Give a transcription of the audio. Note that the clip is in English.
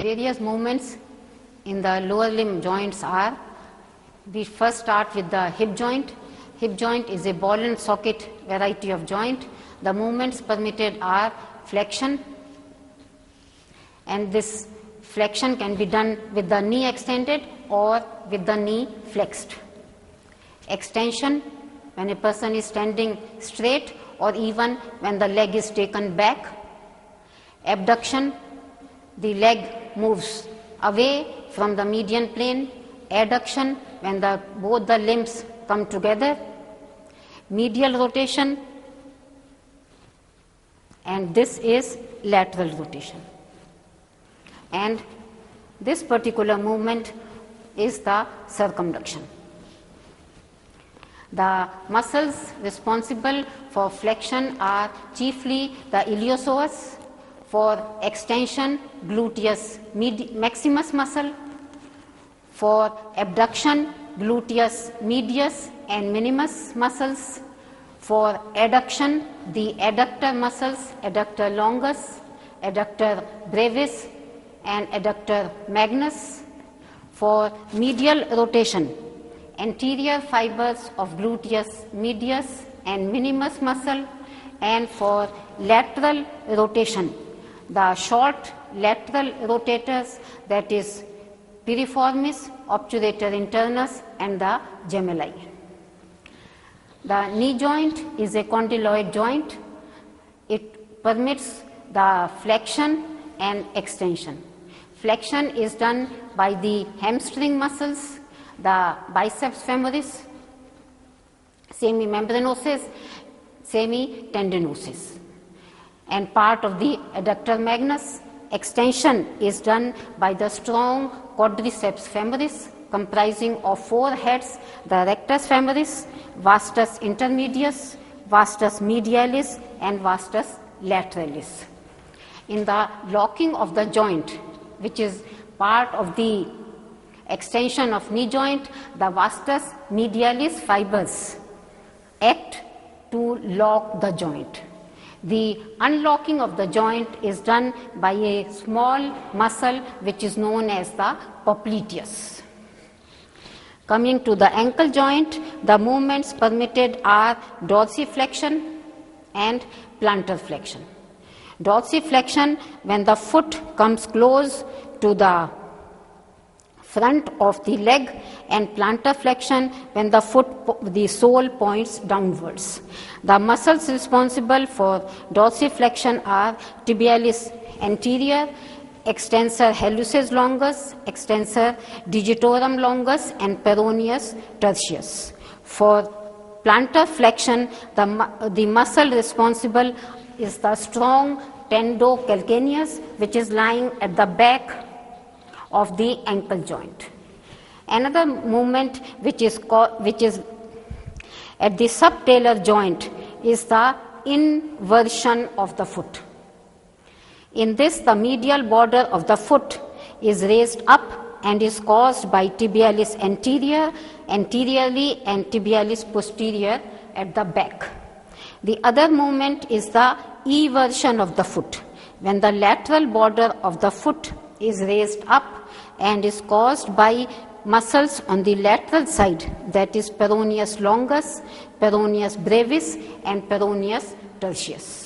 various movements in the lower limb joints are, we first start with the hip joint. Hip joint is a ball and socket variety of joint. The movements permitted are flexion, and this flexion can be done with the knee extended or with the knee flexed. Extension, when a person is standing straight or even when the leg is taken back. Abduction, the leg moves away from the median plane. Adduction, when both the limbs come together. Medial rotation, and this is lateral rotation. And this particular movement is the circumduction. The muscles responsible for flexion are chiefly the iliopsoas, for extension gluteus maximus muscle, for abduction gluteus medius and minimus muscles, for adduction the adductor muscles, adductor longus, adductor brevis and adductor magnus, for medial rotation anterior fibers of gluteus medius and minimus muscle, and for lateral rotation the short lateral rotators, that is piriformis, obturator internus and the gemelli. The knee joint is a condyloid joint. It permits the flexion and extension. Flexion is done by the hamstring muscles, the biceps femoris, semimembranosus, semitendinosus, and part of the adductor magnus. Extension is done by the strong quadriceps femoris, comprising of 4 heads, the rectus femoris, vastus intermedius, vastus medialis and vastus lateralis. In the locking of the joint, which is part of the extension of knee joint, the vastus medialis fibers act to lock the joint. The unlocking of the joint is done by a small muscle which is known as the popliteus. Coming to the ankle joint, the movements permitted are dorsiflexion and plantar flexion. Dorsiflexion, when the foot comes close to the front of the leg, and plantar flexion when the sole points downwards. The muscles responsible for dorsiflexion are tibialis anterior, extensor hallucis longus, extensor digitorum longus and peroneus tertius. For plantar flexion, the muscle responsible is the strong tendocalcaneus, which is lying at the back of the ankle joint. Another movement which is at the subtalar joint is the inversion of the foot. In this, the medial border of the foot is raised up and is caused by tibialis anteriorly and tibialis posterior at the back. The other movement is the eversion of the foot, when the lateral border of the foot is raised up and is caused by muscles on the lateral side, that is peroneus longus, peroneus brevis and peroneus tertius.